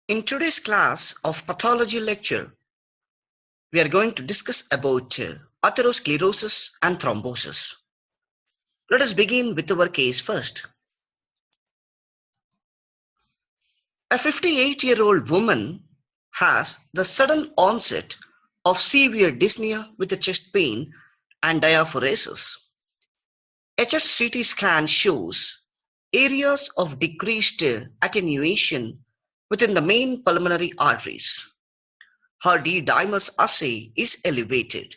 In today's class of pathology lecture, we are going to discuss about atherosclerosis and thrombosis. Let us begin with our case first. A 58-year-old woman has the sudden onset of severe dyspnea with the chest pain and diaphoresis. A chest CT scan shows areas of decreased attenuation within the main pulmonary arteries. Her D-dimer's assay is elevated,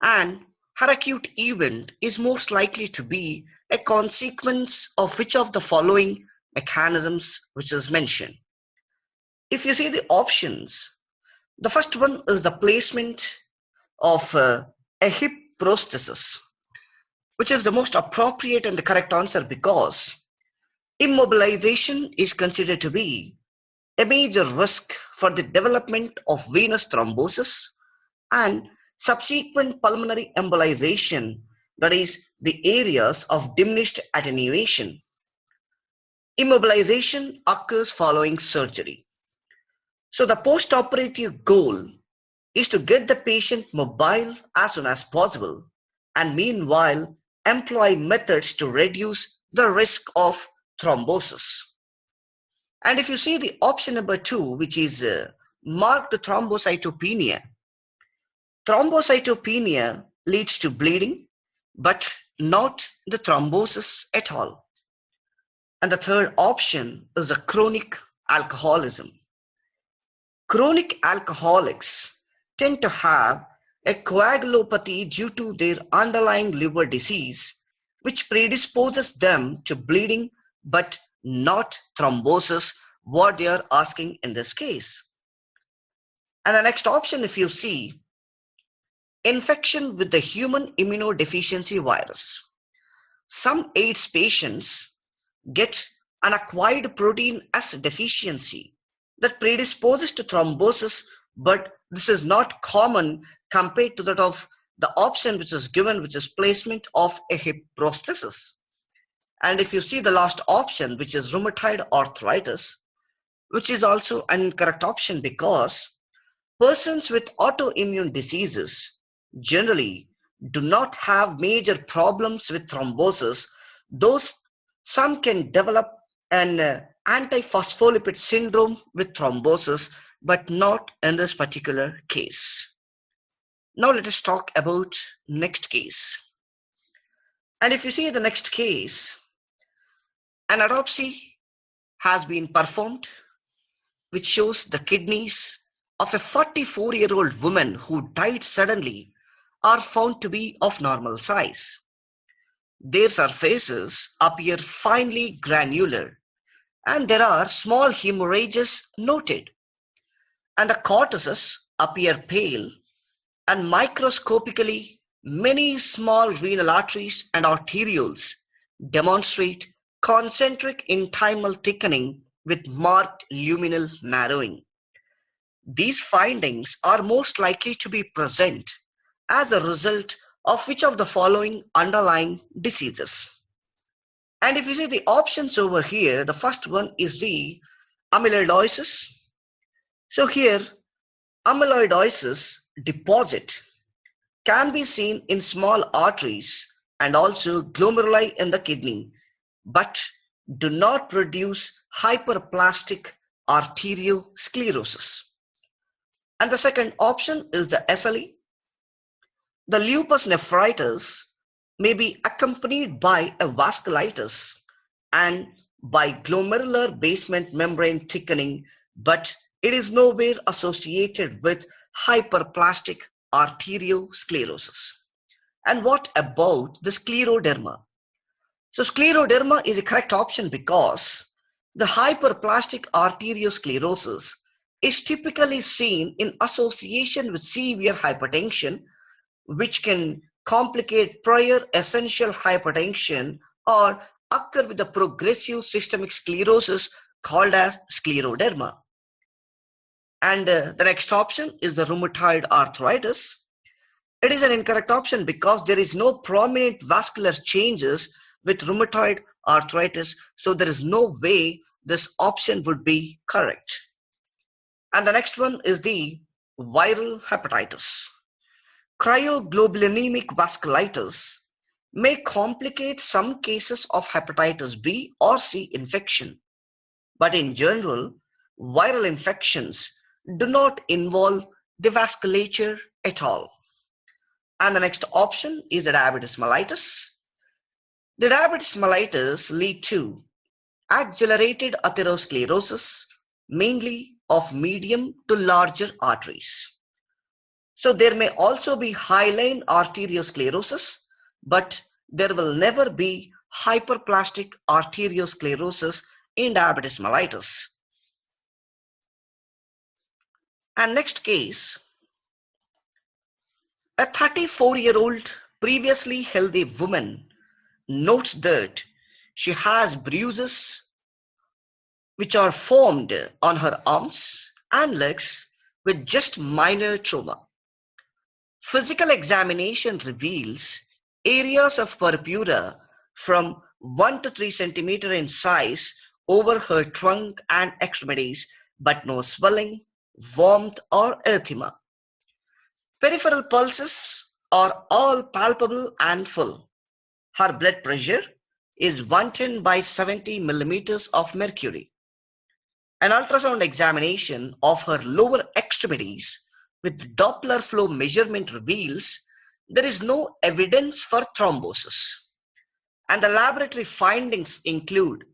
and her acute event is most likely to be a consequence of which of the following mechanisms which is mentioned. If you see the options, the first one is the placement of a hip prosthesis, which is the most appropriate and the correct answer because immobilization is considered to be a major risk for the development of venous thrombosis and subsequent pulmonary embolization, that is, the areas of diminished attenuation. Immobilization occurs following surgery. So the post-operative goal is to get the patient mobile as soon as possible and meanwhile employ methods to reduce the risk of thrombosis. And if you see the option number 2, which is marked thrombocytopenia, thrombocytopenia leads to bleeding, but not the thrombosis at all. And the third option is the chronic alcoholism. Chronic alcoholics tend to have a coagulopathy due to their underlying liver disease, which predisposes them to bleeding, but not thrombosis, what they are asking in this case. And the next option, if you see, infection with the human immunodeficiency virus. Some AIDS patients get an acquired protein S deficiency that predisposes to thrombosis, but this is not common compared to that of the option which is given, which is placement of a hip prosthesis. And if you see the last option, which is rheumatoid arthritis, which is also an incorrect option because persons with autoimmune diseases generally do not have major problems with thrombosis, though some can develop an antiphospholipid syndrome with thrombosis, but not in this particular case. Now let us talk about next case. And if you see the next case, an autopsy has been performed which shows the kidneys of a 44-year-old woman who died suddenly are found to be of normal size. Their surfaces appear finely granular and there are small hemorrhages noted, and the cortices appear pale, and microscopically many small renal arteries and arterioles demonstrate concentric intimal thickening with marked luminal narrowing. These findings are most likely to be present as a result of which of the following underlying diseases. And if you see the options over here, the first one is the amyloidosis. So here, amyloidosis deposit can be seen in small arteries and also glomeruli in the kidney, but do not produce hyperplastic arteriosclerosis. And the second option is the SLE. The lupus nephritis may be accompanied by a vasculitis and by glomerular basement membrane thickening, but it is nowhere associated with hyperplastic arteriosclerosis. And what about the scleroderma? So scleroderma is a correct option because the hyperplastic arteriosclerosis is typically seen in association with severe hypertension, which can complicate prior essential hypertension or occur with the progressive systemic sclerosis called as scleroderma. And the next option is the rheumatoid arthritis. It is an incorrect option because there is no prominent vascular changes with rheumatoid arthritis, so there is no way this option would be correct. And the next one is the viral hepatitis. Cryoglobulinemic vasculitis may complicate some cases of hepatitis B or C infection, but in general, viral infections do not involve the vasculature at all. And the next option is the diabetes mellitus. The diabetes mellitus lead to accelerated atherosclerosis, mainly of medium to larger arteries. So there may also be hyaline arteriosclerosis, but there will never be hyperplastic arteriosclerosis in diabetes mellitus. And next case, a 34-year-old previously healthy woman notes that she has bruises which are formed on her arms and legs with just minor trauma. Physical examination reveals areas of purpura from 1 to 3 centimeters in size over her trunk and extremities, but no swelling, warmth, or erythema. Peripheral pulses are all palpable and full. Her blood pressure is 110 by 70 millimeters of mercury. An ultrasound examination of her lower extremities with Doppler flow measurement reveals there is no evidence for thrombosis. And the laboratory findings include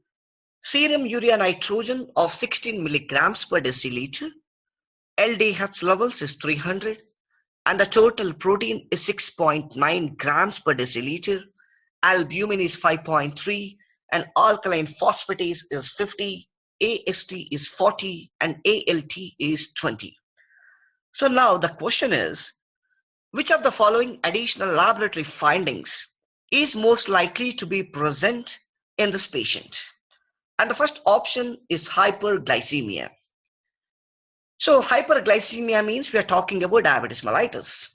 serum urea nitrogen of 16 milligrams per deciliter, LDH levels is 300, and the total protein is 6.9 grams per deciliter, albumin is 5.3, and alkaline phosphatase is 50, AST is 40, and ALT is 20. So now the question is, which of the following additional laboratory findings is most likely to be present in this patient? And the first option is hyperglycemia. So hyperglycemia means we are talking about diabetes mellitus.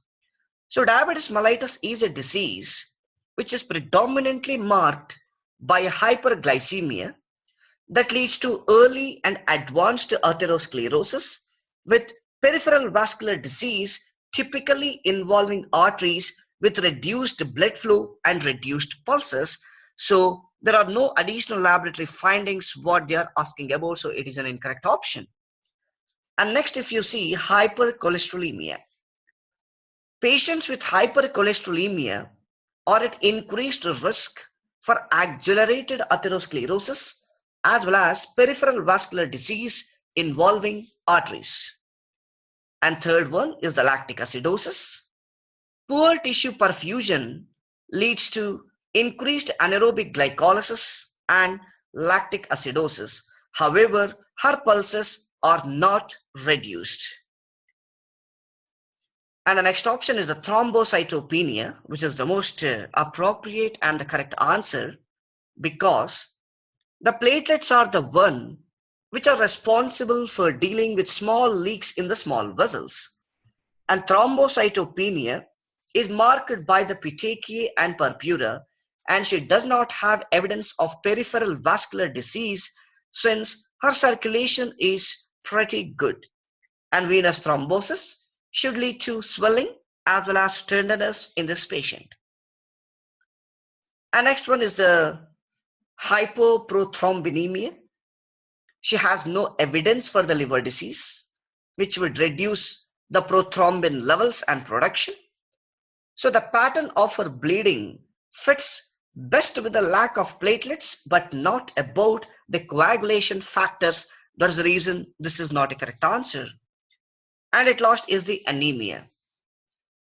So diabetes mellitus is a disease which is predominantly marked by a hyperglycemia that leads to early and advanced atherosclerosis with peripheral vascular disease typically involving arteries with reduced blood flow and reduced pulses. So there are no additional laboratory findings what they are asking about, so it is an incorrect option. And next, if you see hypercholesterolemia, patients with hypercholesterolemia are at increased risk for accelerated atherosclerosis as well as peripheral vascular disease involving arteries. And third one is the lactic acidosis. Poor tissue perfusion leads to increased anaerobic glycolysis and lactic acidosis. However, her pulses are not reduced. And the next option is the thrombocytopenia, which is the most appropriate and the correct answer, because the platelets are the one which are responsible for dealing with small leaks in the small vessels. And thrombocytopenia is marked by the petechiae and purpura, and she does not have evidence of peripheral vascular disease since her circulation is pretty good. And venous thrombosis should lead to swelling as well as tenderness in this patient. And next one is the hypoprothrombinemia. She has no evidence for the liver disease, which would reduce the prothrombin levels and production. So the pattern of her bleeding fits best with the lack of platelets, but not about the coagulation factors. That's the reason this is not a correct answer. And at last is the anemia.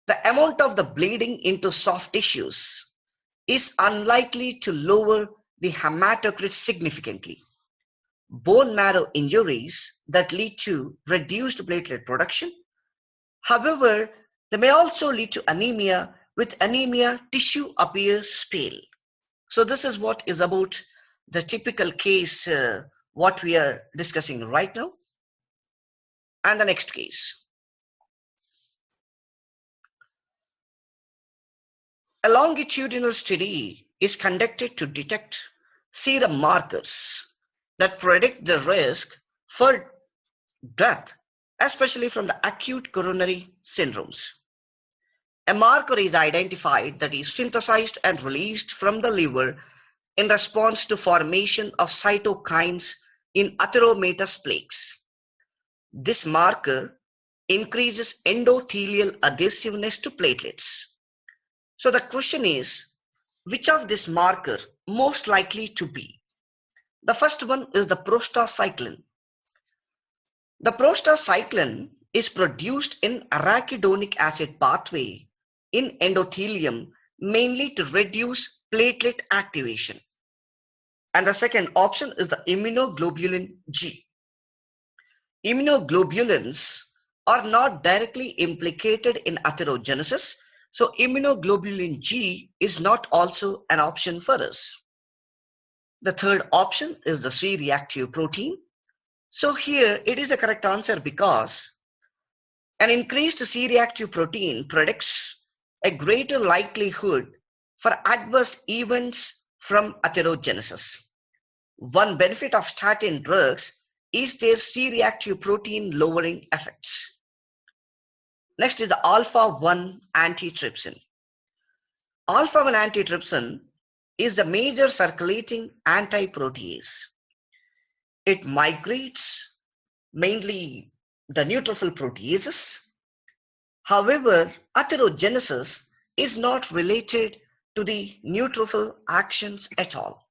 The amount of the bleeding into soft tissues is unlikely to lower the hematocrit significantly. Bone marrow injuries that lead to reduced platelet production. However, they may also lead to anemia. With anemia, tissue appears pale. So this is what is about the typical case what we are discussing right now. And the next case. A longitudinal study is conducted to detect serum markers that predict the risk for death especially from the acute coronary syndromes. A marker is identified that is synthesized and released from the liver in response to formation of cytokines in atheromatous plaques. This marker increases endothelial adhesiveness to platelets. So the question is, which of this marker most likely to be? The first one is the prostacyclin. The prostacyclin is produced in arachidonic acid pathway in endothelium mainly to reduce platelet activation. And the second option is the immunoglobulin G. Immunoglobulins are not directly implicated in atherogenesis, so immunoglobulin G is not also an option for us. The third option is the C-reactive protein. So here it is a correct answer because an increased C-reactive protein predicts a greater likelihood for adverse events from atherogenesis. One benefit of statin drugs is their C-reactive protein lowering effects. Next is the alpha-1 antitrypsin. Alpha-1 antitrypsin is the major circulating antiprotease. It migrates mainly the neutrophil proteases. However, atherogenesis is not related to the neutrophil actions at all.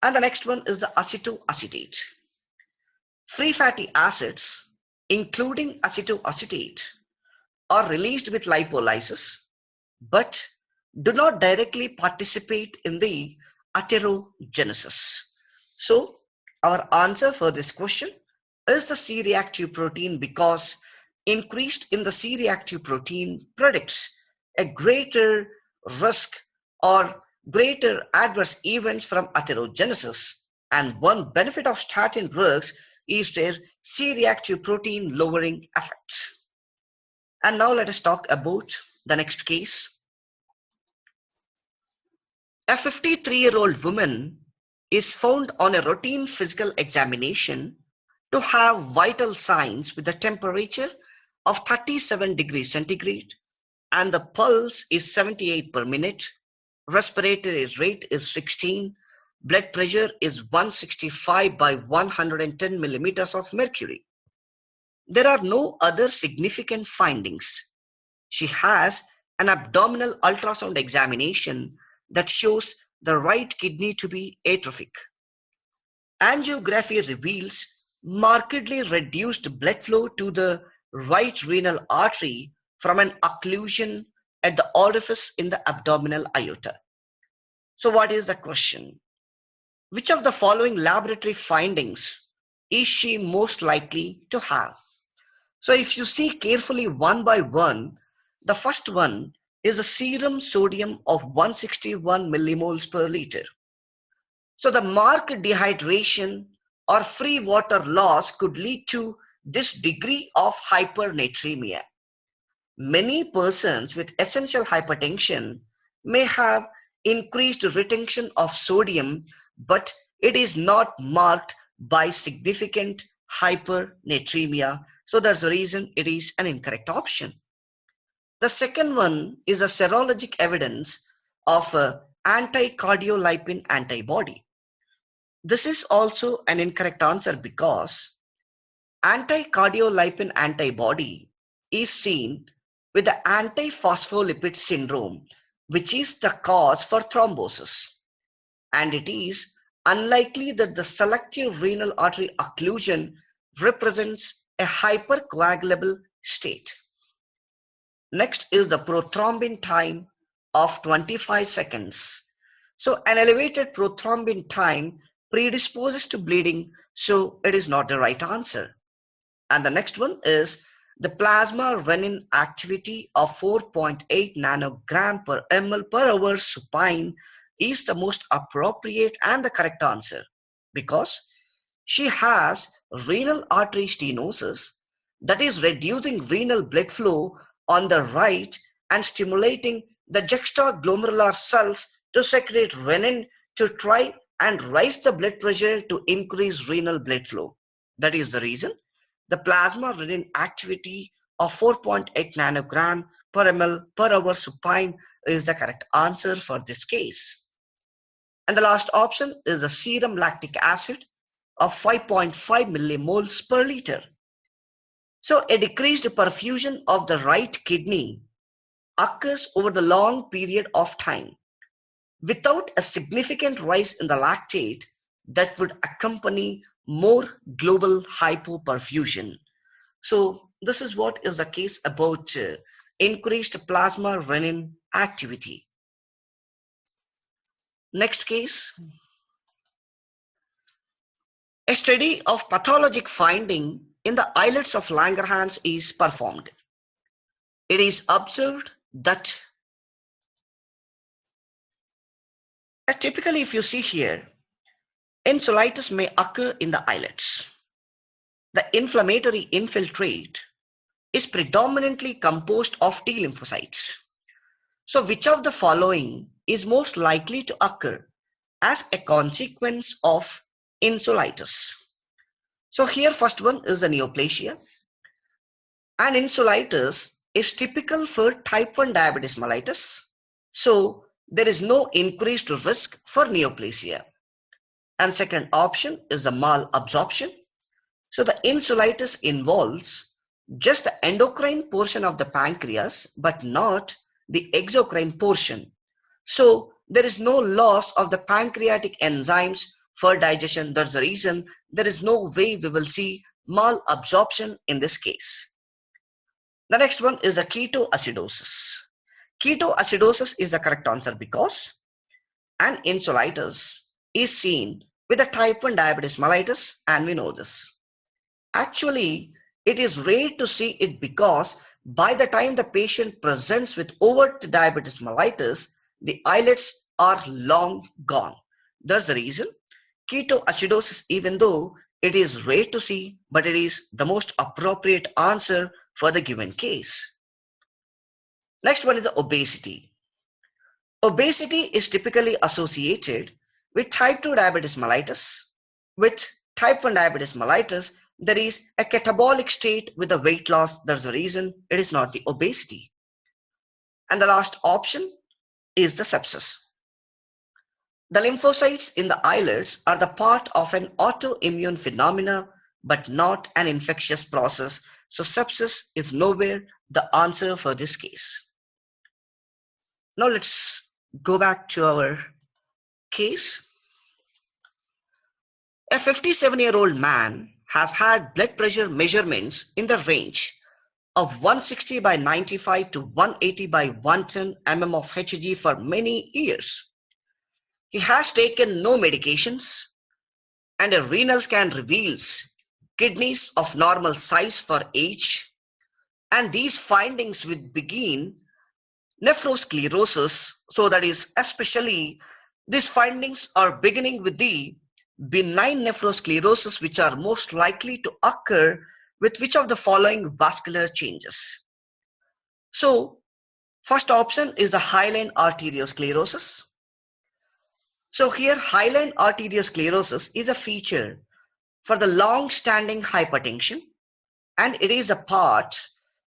And the next one is the acetoacetate. Free fatty acids, including acetoacetate, are released with lipolysis, but do not directly participate in the atherogenesis. So, our answer for this question is the C-reactive protein because increased in the C-reactive protein predicts a greater risk or greater adverse events from atherogenesis, and one benefit of statin drugs is their C-reactive protein lowering effects. And now let us talk about the next case. A 53-year-old woman is found on a routine physical examination to have vital signs with a temperature of 37 degrees centigrade and the pulse is 78 per minute, respiratory rate is 16, blood pressure is 165 by 110 millimeters of mercury. There are no other significant findings. She has an abdominal ultrasound examination that shows the right kidney to be atrophic. Angiography reveals markedly reduced blood flow to the right renal artery from an occlusion at the orifice in the abdominal aorta. So what is the question? Which of the following laboratory findings is she most likely to have? So if you see carefully one by one, the first one is a serum sodium of 161 millimoles per liter. So the marked dehydration or free water loss could lead to this degree of hypernatremia. Many persons with essential hypertension may have increased retention of sodium, but it is not marked by significant hypernatremia. So that's the reason it is an incorrect option. The second one is a serologic evidence of a anti-cardiolipin antibody. This is also an incorrect answer because anti-cardiolipin antibody is seen with the antiphospholipid syndrome, which is the cause for thrombosis. And it is unlikely that the selective renal artery occlusion represents a hypercoagulable state. Next is the prothrombin time of 25 seconds. So an elevated prothrombin time predisposes to bleeding, so it is not the right answer. And the next one is the plasma renin activity of 4.8 nanogram per ml per hour supine is the most appropriate and the correct answer because she has renal artery stenosis that is reducing renal blood flow on the right and stimulating the juxtaglomerular cells to secrete renin to try and raise the blood pressure to increase renal blood flow. That is the reason the plasma renin activity of 4.8 nanogram per ml per hour supine is the correct answer for this case. And the last option is the serum lactic acid of 5.5 millimoles per liter. So a decreased perfusion of the right kidney occurs over the long period of time without a significant rise in the lactate that would accompany more global hypoperfusion. So this is what is the case about increased plasma renin activity. Next case, a study of pathologic finding in the islets of Langerhans is performed. It is observed that typically, if you see here, insulitis may occur in the islets. The inflammatory infiltrate is predominantly composed of T lymphocytes. So which of the following is most likely to occur as a consequence of insulitis? So here first one is the neoplasia. And insulitis is typical for type 1 diabetes mellitus. So there is no increased risk for neoplasia. And second option is the malabsorption. So the insulitis involves just the endocrine portion of the pancreas, but not the exocrine portion. So there is no loss of the pancreatic enzymes for digestion. That's the reason there is no way we will see malabsorption in this case. The next one is the ketoacidosis. Ketoacidosis is the correct answer because an insulitis is seen with a type 1 diabetes mellitus, and we know this. Actually, it is rare to see it because by the time the patient presents with overt diabetes mellitus, the islets are long gone. That's the reason ketoacidosis, even though it is rare to see, but it is the most appropriate answer for the given case. Next one is the obesity. Obesity is typically associated with type 2 diabetes mellitus. With type 1 diabetes mellitus, there is a catabolic state with the weight loss. That's the reason it is not the obesity. And the last option is the sepsis. The lymphocytes in the islets are the part of an autoimmune phenomena, but not an infectious process. So sepsis is nowhere the answer for this case. Now let's go back to our case. A 57-year-old man has had blood pressure measurements in the range of 160 by 95 to 180 by 110 mm of Hg for many years. He has taken no medications, and a renal scan reveals kidneys of normal size for age, and these findings would begin nephrosclerosis. So that is, especially these findings are beginning with the benign nephrosclerosis, which are most likely to occur with which of the following vascular changes. So first option is the hyaline arteriosclerosis. So here hyaline arteriosclerosis is a feature for the long-standing hypertension, and it is a part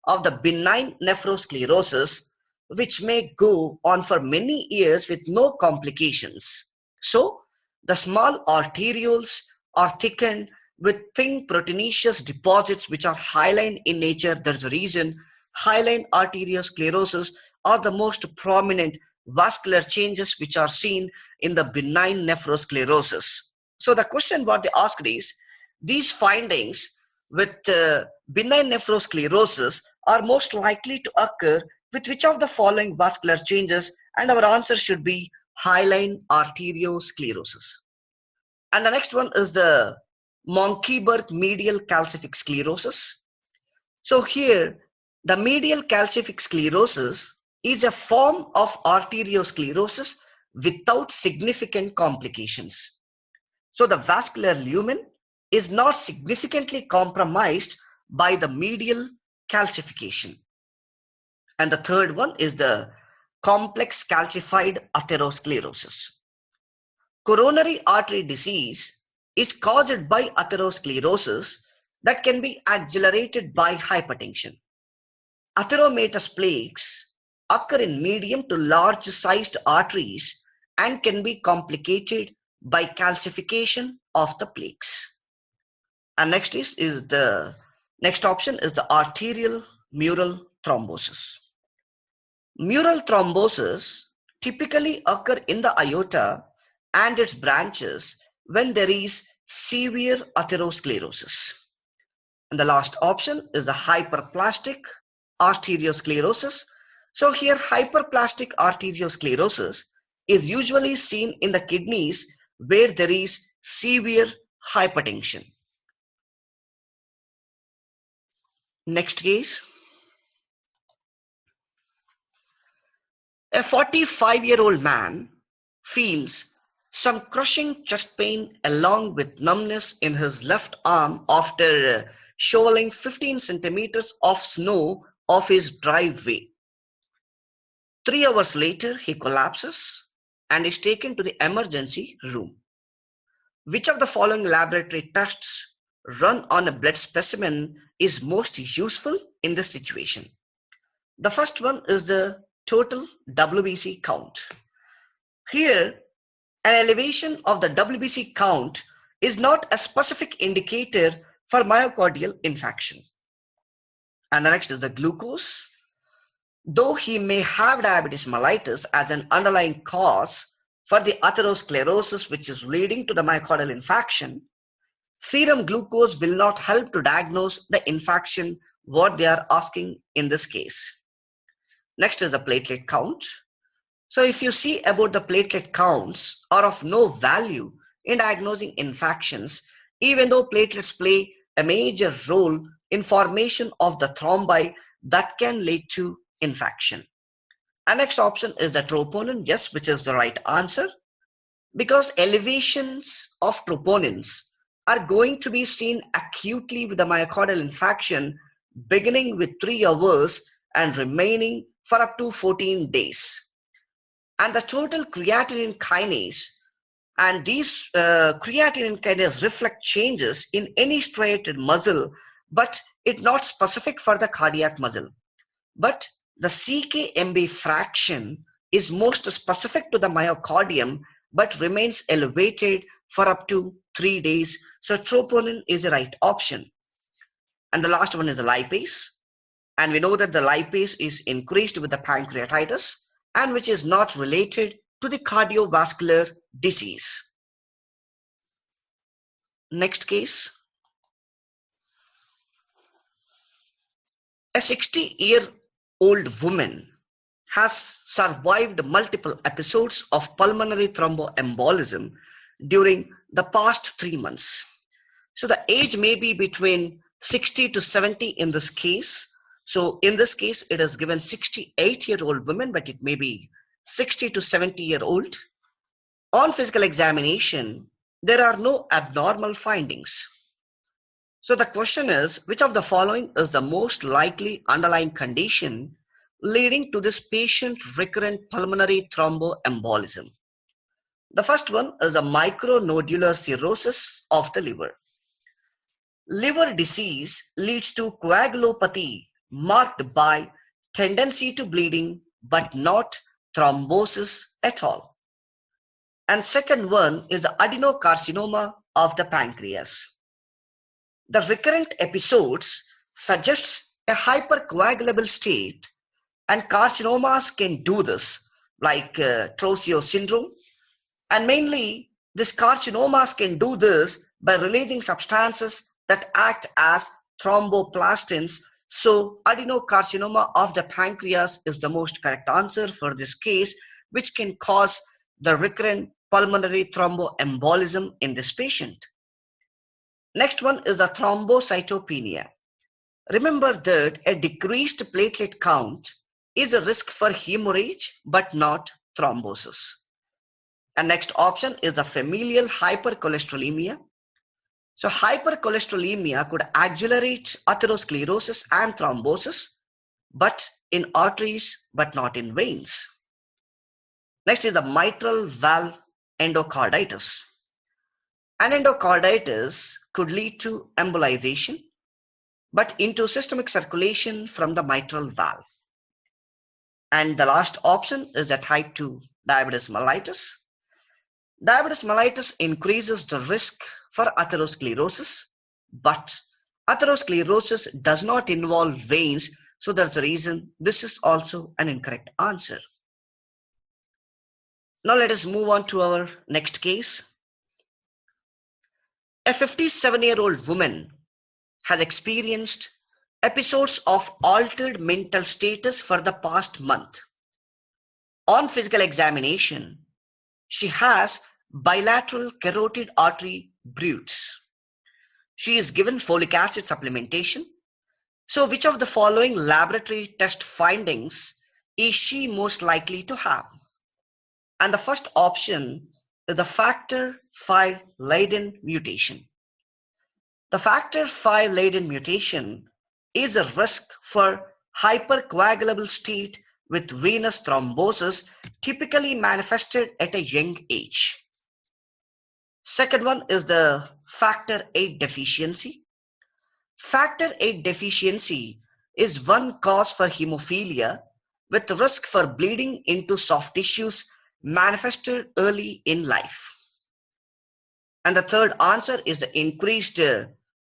of the benign nephrosclerosis which may go on for many years with no complications. So the small arterioles are thickened with pink proteinaceous deposits which are hyaline in nature. There's a reason hyaline arteriosclerosis are the most prominent vascular changes which are seen in the benign nephrosclerosis. So the question what they asked is, these findings with benign nephrosclerosis are most likely to occur with which of the following vascular changes, and our answer should be hyaline arteriosclerosis. And the next one is the Monckeberg medial calcific sclerosis. So here the medial calcific sclerosis is a form of arteriosclerosis without significant complications. So the vascular lumen is not significantly compromised by the medial calcification. And the third one is the complex calcified atherosclerosis. Coronary artery disease is caused by atherosclerosis that can be accelerated by hypertension. Atheromatous plaques occur in medium to large sized arteries and can be complicated by calcification of the plaques. And next is the next option is the arterial mural thrombosis. Mural thrombosis typically occur in the aorta and its branches when there is severe atherosclerosis. And the last option is the hyperplastic arteriosclerosis. So here hyperplastic arteriosclerosis is usually seen in the kidneys where there is severe hypertension. Next case. A 45-year-old man feels some crushing chest pain along with numbness in his left arm after shoveling 15 centimeters of snow off his driveway. 3 hours later, he collapses and is taken to the emergency room. Which of the following laboratory tests run on a blood specimen is most useful in this situation? The first one is the total WBC count. Here, an elevation of the WBC count is not a specific indicator for myocardial infarction. And the next is the glucose. Though he may have diabetes mellitus as an underlying cause for the atherosclerosis which is leading to the myocardial infarction, serum glucose will not help to diagnose the infarction what they are asking in this case. Next is the platelet count. So if you see about the platelet counts are of no value in diagnosing infections, even though platelets play a major role in formation of the thrombi that can lead to infection. And next option is the troponin, yes, which is the right answer, because elevations of troponins are going to be seen acutely with the myocardial infarction beginning with 3 hours and remaining for up to 14 days. And the total creatinine kinase, and these creatinine kinase reflect changes in any striated muscle, but it's not specific for the cardiac muscle. But the CKMB fraction is most specific to the myocardium, but remains elevated for up to 3 days. So troponin is the right option. And the last one is the lipase. And we know that the lipase is increased with the pancreatitis and which is not related to the cardiovascular disease. Next case. A 60-year-old woman has survived multiple episodes of pulmonary thromboembolism during the past 3 months. So the age may be between 60 to 70 in this case. So in this case, it is given 68-year-old woman, but it may be 60 to 70-year-old. On physical examination, there are no abnormal findings. So the question is, which of the following is the most likely underlying condition leading to this patient recurrent pulmonary thromboembolism? The first one is the micronodular cirrhosis of the liver. Liver disease leads to coagulopathy marked by tendency to bleeding but not thrombosis at all. And second one is the adenocarcinoma of the pancreas. The recurrent episodes suggests a hypercoagulable state, and carcinomas can do this, like Trousseau syndrome. And mainly, these carcinomas can do this by releasing substances that act as thromboplastins. So adenocarcinoma of the pancreas is the most correct answer for this case, which can cause the recurrent pulmonary thromboembolism in this patient. Next one is the thrombocytopenia. Remember that a decreased platelet count is a risk for hemorrhage but not thrombosis. And next option is the familial hypercholesterolemia. So hypercholesterolemia could accelerate atherosclerosis and thrombosis, but in arteries but not in veins. Next is the mitral valve endocarditis. An endocarditis could lead to embolization but into systemic circulation from the mitral valve. And the last option is the type 2 diabetes mellitus. Diabetes mellitus increases the risk for atherosclerosis, but atherosclerosis does not involve veins, so that's the reason this is also an incorrect answer. Now let us move on to our next case. A 57-year-old woman has experienced episodes of altered mental status for the past month. On physical examination, she has bilateral carotid artery bruits. She is given folic acid supplementation. So which of the following laboratory test findings is she most likely to have? And the first option is the factor V Leiden mutation. The factor V Leiden mutation is a risk for hypercoagulable state with venous thrombosis, typically manifested at a young age. Second one is the factor VIII deficiency. Factor VIII deficiency is one cause for hemophilia with risk for bleeding into soft tissues manifested early in life. And the third answer is the increased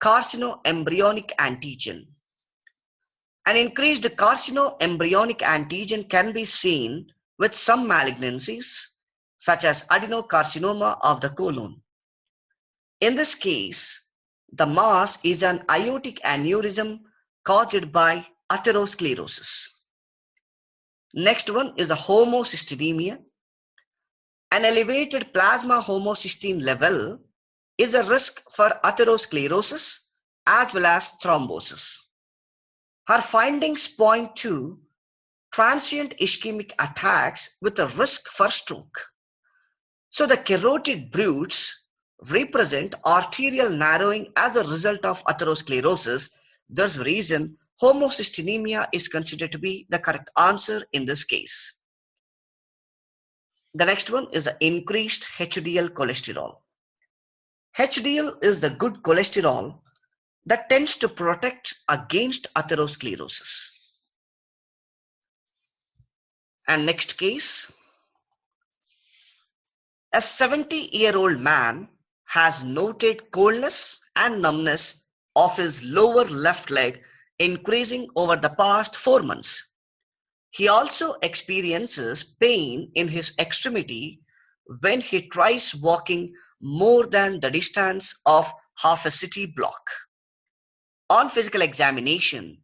carcinoembryonic antigen. An increased carcinoembryonic antigen can be seen with some malignancies such as adenocarcinoma of the colon. In this case, the mass is an aortic aneurysm caused by atherosclerosis. Next one is the homocystinemia. An elevated plasma homocysteine level is a risk for atherosclerosis as well as thrombosis. Her findings point to transient ischemic attacks with a risk for stroke. So the carotid bruits represent arterial narrowing as a result of atherosclerosis. That's the reason homocystinemia is considered to be the correct answer in this case. The next one is the increased HDL cholesterol. HDL is the good cholesterol that tends to protect against atherosclerosis. And next case, a 70-year-old man has noted coldness and numbness of his lower left leg increasing over the past 4 months. He also experiences pain in his extremity when he tries walking more than the distance of half a city block. On physical examination,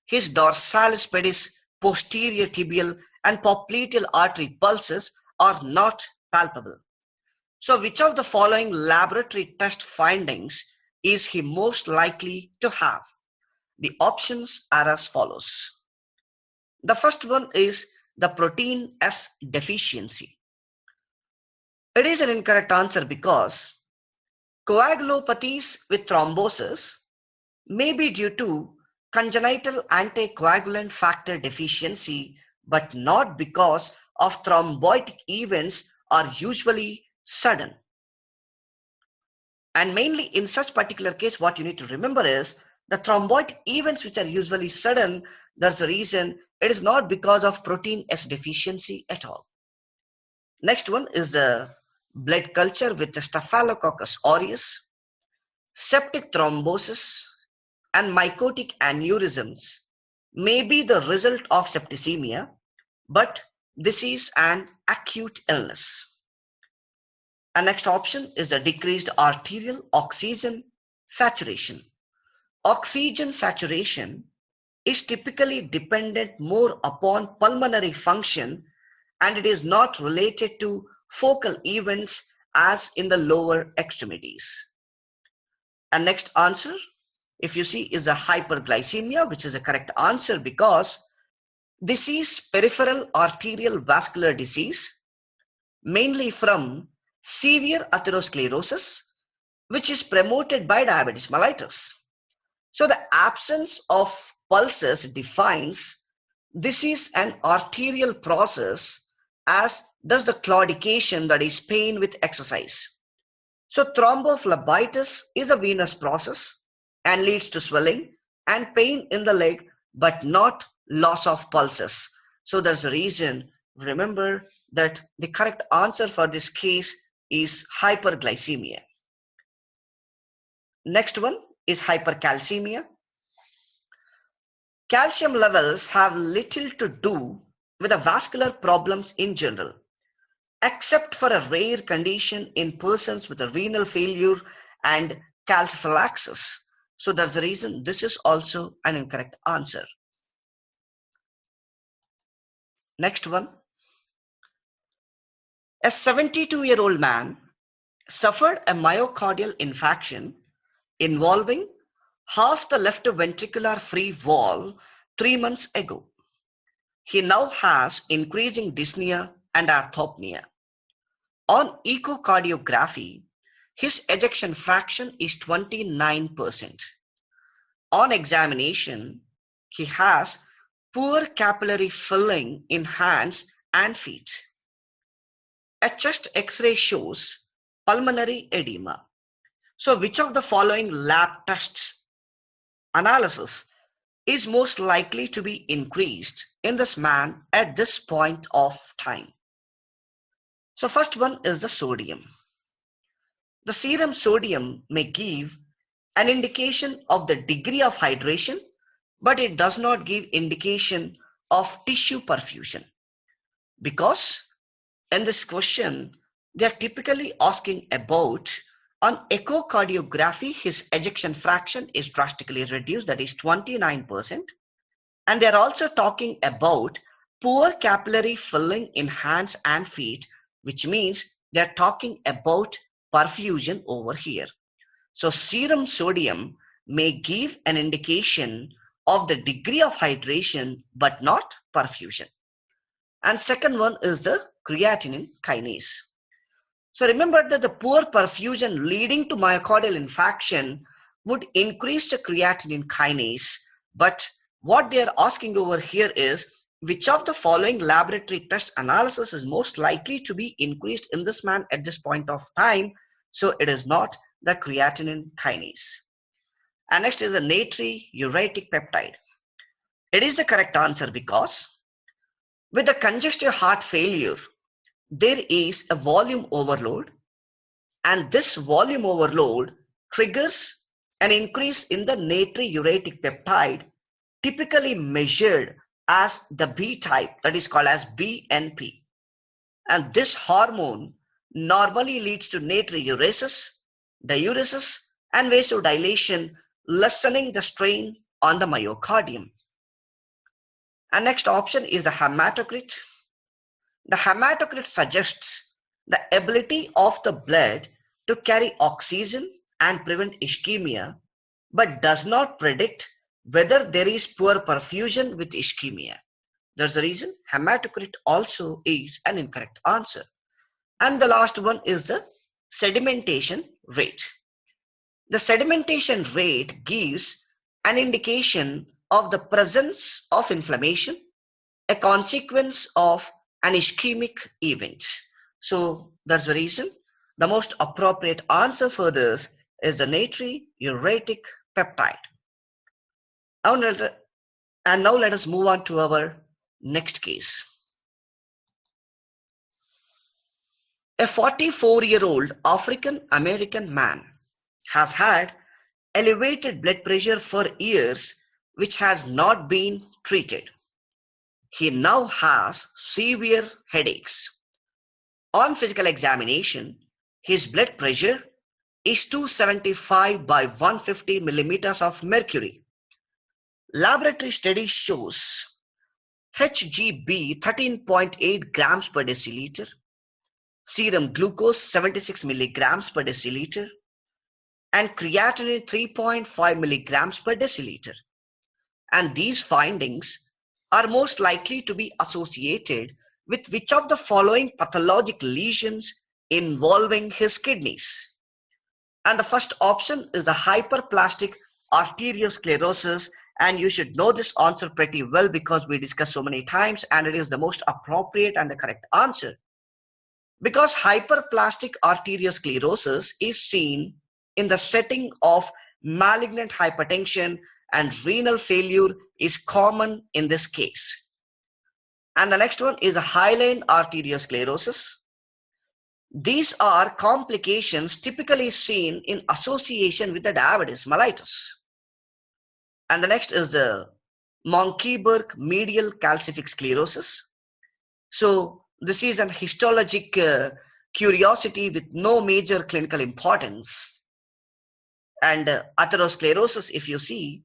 his dorsalis pedis, posterior tibial and popliteal artery pulses are not palpable. So which of the following laboratory test findings is he most likely to have? The options are as follows. The first one is the protein S deficiency. It is an incorrect answer because coagulopathies with thrombosis may be due to congenital anticoagulant factor deficiency, but not because of thrombotic events are usually sudden. And mainly in such particular case, what you need to remember is the thrombotic events which are usually sudden, that's the reason it is not because of protein S deficiency at all. Next one is the blood culture with the Staphylococcus aureus, septic thrombosis and mycotic aneurysms may be the result of septicemia, but this is an acute illness. And next option is the decreased arterial oxygen saturation. Oxygen saturation is typically dependent more upon pulmonary function and it is not related to focal events as in the lower extremities. And next answer, if you see, is the hyperglycemia, which is a correct answer because this is peripheral arterial vascular disease, mainly from severe atherosclerosis, which is promoted by diabetes mellitus. So the absence of pulses defines this is an arterial process, as does the claudication, that is pain with exercise. So thrombophlebitis is a venous process and leads to swelling and pain in the leg, but not loss of pulses. So there's a reason. Remember that the correct answer for this case is hyperglycemia. Next one is hypercalcemia. Calcium levels have little to do with the vascular problems in general, except for a rare condition in persons with a renal failure and calciphylaxis. So that's the reason this is also an incorrect answer. Next one. A 72-year-old man suffered a myocardial infarction involving half the left ventricular free wall 3 months ago. He now has increasing dyspnea and orthopnea. On echocardiography, his ejection fraction is 29%. On examination, he has poor capillary filling in hands and feet. A chest X-ray shows pulmonary edema. So which of the following lab tests analysis is most likely to be increased in this man at this point of time? So first one is the sodium. The serum sodium may give an indication of the degree of hydration, but it does not give indication of tissue perfusion, because in this question they are typically asking about on echocardiography his ejection fraction is drastically reduced, that is 29%, and they are also talking about poor capillary filling in hands and feet, which means they are talking about perfusion over here. So serum sodium may give an indication of the degree of hydration but not perfusion. And second one is the creatinine kinase. So remember that the poor perfusion leading to myocardial infarction would increase the creatinine kinase, but what they are asking over here is which of the following laboratory test analysis is most likely to be increased in this man at this point of time. So it is not the creatinine kinase. And next is the natriuretic peptide. It is the correct answer because with the congestive heart failure, there is a volume overload, and this volume overload triggers an increase in the natriuretic peptide, typically measured as the B type, that is called as BNP. And this hormone normally leads to natriuresis, diuresis, and vasodilation, lessening the strain on the myocardium. And next option is the hematocrit. The hematocrit suggests the ability of the blood to carry oxygen and prevent ischemia, but does not predict whether there is poor perfusion with ischemia. That's the reason hematocrit also is an incorrect answer. And the last one is the sedimentation rate. The sedimentation rate gives an indication of the presence of inflammation, a consequence of an ischemic event. So that's the reason the most appropriate answer for this is the natriuretic peptide. Now let us move on to our next case. A 44-year-old African American man has had elevated blood pressure for years, which has not been treated. He now has severe headaches. On physical examination, his blood pressure is 275 by 150 millimeters of mercury. Laboratory study shows Hgb 13.8 grams per deciliter, serum glucose 76 milligrams per deciliter, and creatinine 3.5 milligrams per deciliter. And these findings are most likely to be associated with which of the following pathologic lesions involving his kidneys? And the first option is the hyperplastic arteriosclerosis, and you should know this answer pretty well because we discussed so many times, and it is the most appropriate and the correct answer. Because hyperplastic arteriosclerosis is seen in the setting of malignant hypertension, and renal failure is common in this case. And the next one is a hyaline arteriosclerosis. These are complications typically seen in association with the diabetes mellitus. And the next is the Monckeberg medial calcific sclerosis. So this is an histologic curiosity with no major clinical importance. And atherosclerosis, if you see,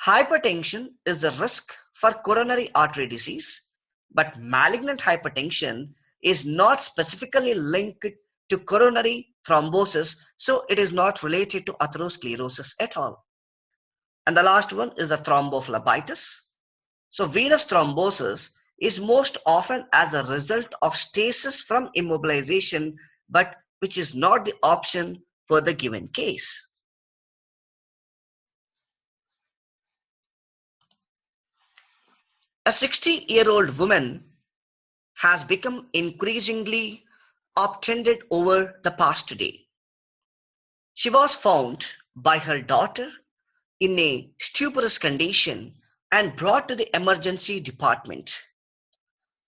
hypertension is a risk for coronary artery disease, but malignant hypertension is not specifically linked to coronary thrombosis, so it is not related to atherosclerosis at all. And the last one is the thrombophlebitis. So venous thrombosis is most often as a result of stasis from immobilization, but which is not the option for the given case. A 60-year-old woman has become increasingly obtended over the past day. She was found by her daughter in a stuporous condition and brought to the emergency department.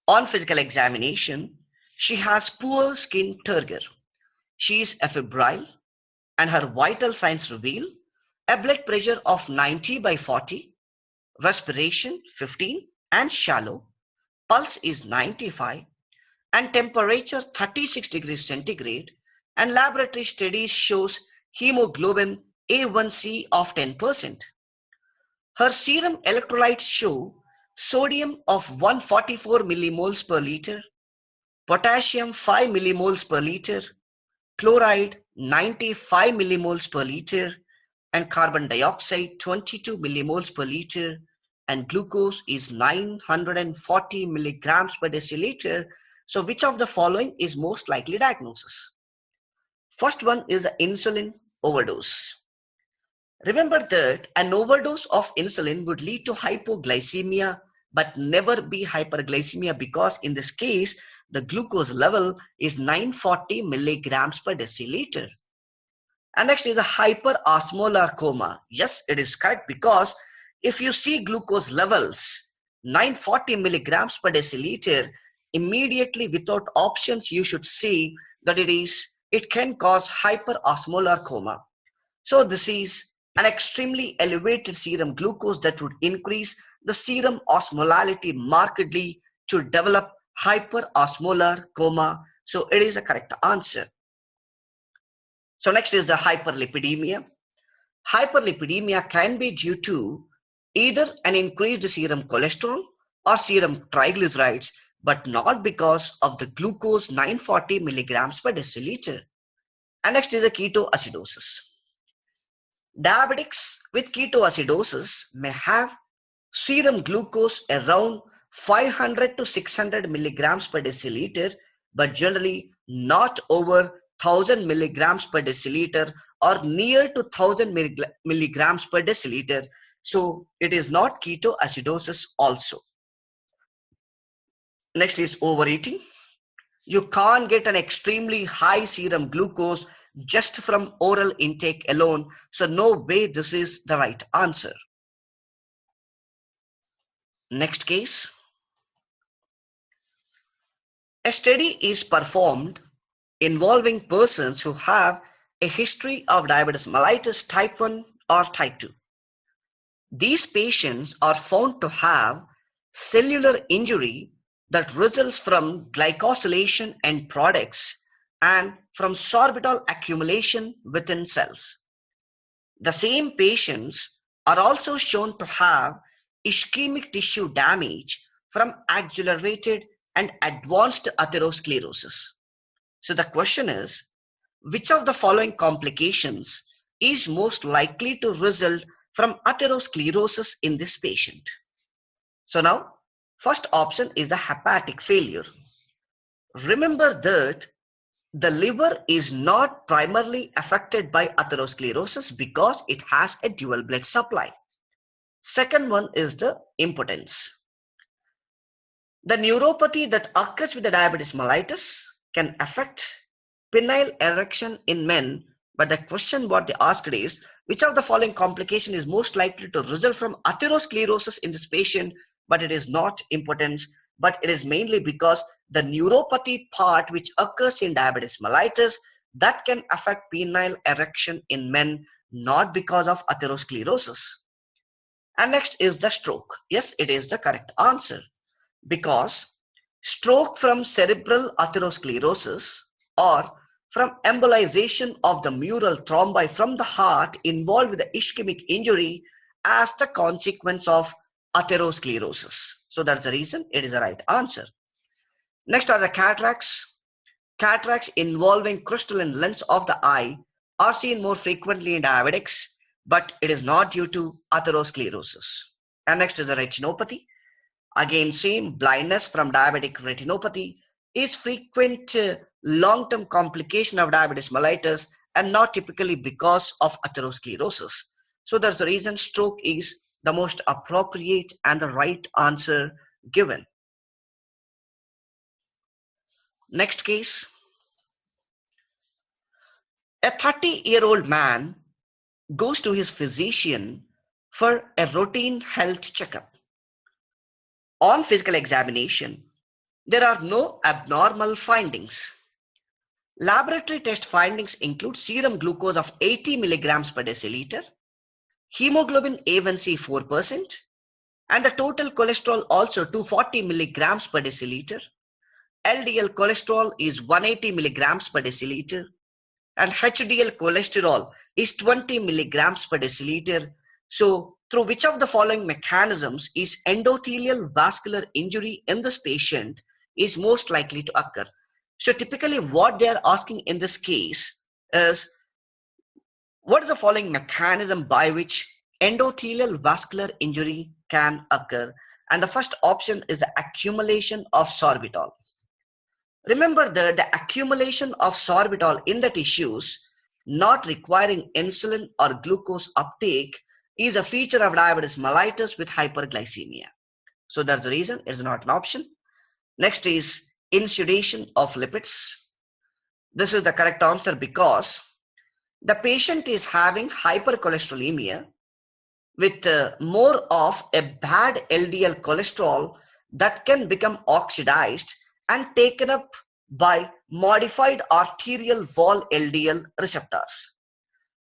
On physical examination, she has poor skin turgor. She is afebrile and her vital signs reveal a blood pressure of 90/40, respiration 15 and shallow, pulse is 95 and temperature 36 degrees centigrade, and laboratory studies shows hemoglobin A1C of 10%. Her serum electrolytes show sodium of 144 millimoles per liter, potassium 5 millimoles per liter, chloride 95 millimoles per liter, and carbon dioxide 22 millimoles per liter, and glucose is 940 milligrams per deciliter. So which of the following is most likely diagnosis? First one is the insulin overdose. Remember that an overdose of insulin would lead to hypoglycemia but never be hyperglycemia, because in this case the glucose level is 940 milligrams per deciliter. And next is a hyperosmolar coma. Yes, it is correct, because if you see glucose levels 940 milligrams per deciliter, immediately without options you should see that it can cause hyperosmolar coma. So this is an extremely elevated serum glucose that would increase the serum osmolality markedly to develop hyperosmolar coma. So it is a correct answer. So next is the hyperlipidemia. Hyperlipidemia can be due to either an increased serum cholesterol or serum triglycerides, but not because of the glucose 940 milligrams per deciliter. And next is the ketoacidosis. Diabetics with ketoacidosis may have serum glucose around 500 to 600 milligrams per deciliter, but generally not over 1000 milligrams per deciliter or near to 1000 milligrams per deciliter. So it is not ketoacidosis also. Next is overeating. You can't get an extremely high serum glucose just from oral intake alone. So no way this is the right answer. Next case. A study is performed involving persons who have a history of diabetes mellitus type 1 or type 2. These patients are found to have cellular injury that results from glycosylation end products and from sorbitol accumulation within cells. The same patients are also shown to have ischemic tissue damage from accelerated and advanced atherosclerosis. So the question is, which of the following complications is most likely to result from atherosclerosis in this patient? So now, first option is the hepatic failure. Remember that the liver is not primarily affected by atherosclerosis because it has a dual blood supply. Second one is the impotence. The neuropathy that occurs with the diabetes mellitus can affect penile erection in men But the question what they asked is, which of the following complication is most likely to result from atherosclerosis in this patient? But it is not important, but it is mainly because the neuropathy part which occurs in diabetes mellitus that can affect penile erection in men, not because of atherosclerosis. And next is the stroke. Yes, it is the correct answer, because stroke from cerebral atherosclerosis or from embolization of the mural thrombi from the heart involved with the ischemic injury as the consequence of atherosclerosis. So that's the reason it is the right answer. Next are the cataracts. Cataracts involving crystalline lens of the eye are seen more frequently in diabetics, but it is not due to atherosclerosis. And next is the retinopathy. Again, same, blindness from diabetic retinopathy is frequent long-term complication of diabetes mellitus and not typically because of atherosclerosis. So that's the reason stroke is the most appropriate and the right answer given. Next case. A 30-year-old man goes to his physician for a routine health checkup. On physical examination, there are no abnormal findings. Laboratory test findings include serum glucose of 80 milligrams per deciliter, hemoglobin A1C 4%, and the total cholesterol also 240 milligrams per deciliter. LDL cholesterol is 180 milligrams per deciliter, and HDL cholesterol is 20 milligrams per deciliter. So, through which of the following mechanisms is endothelial vascular injury in this patient is most likely to occur? So, typically what they are asking in this case is, what is the following mechanism by which endothelial vascular injury can occur? And the first option is the accumulation of sorbitol. Remember that the accumulation of sorbitol in the tissues not requiring insulin or glucose uptake is a feature of diabetes mellitus with hyperglycemia. So that's the reason it's not an option. Next is insuration of lipids. This is the correct answer because the patient is having hypercholesterolemia with more of a bad LDL cholesterol that can become oxidized and taken up by modified arterial wall LDL receptors.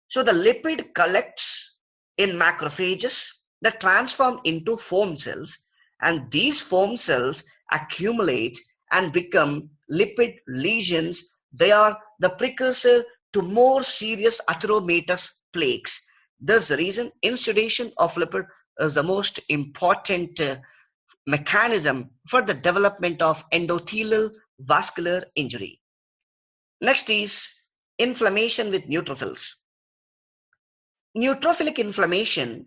So the lipid collects in macrophages that transform into foam cells, and these foam cells accumulate and become lipid lesions. They are the precursor to more serious atheromatous plaques. That's the reason insuration of lipid is the most important mechanism for the development of endothelial vascular injury. Next is inflammation with neutrophils. Neutrophilic inflammation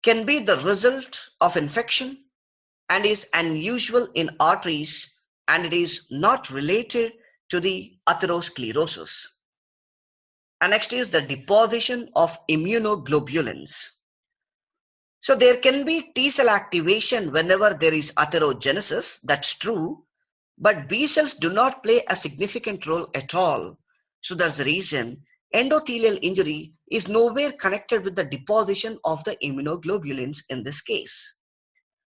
can be the result of infection and is unusual in arteries, and it is not related to the atherosclerosis. And next is the deposition of immunoglobulins. So there can be T cell activation whenever there is atherogenesis, that's true, but B cells do not play a significant role at all. So that's the reason endothelial injury is nowhere connected with the deposition of the immunoglobulins in this case.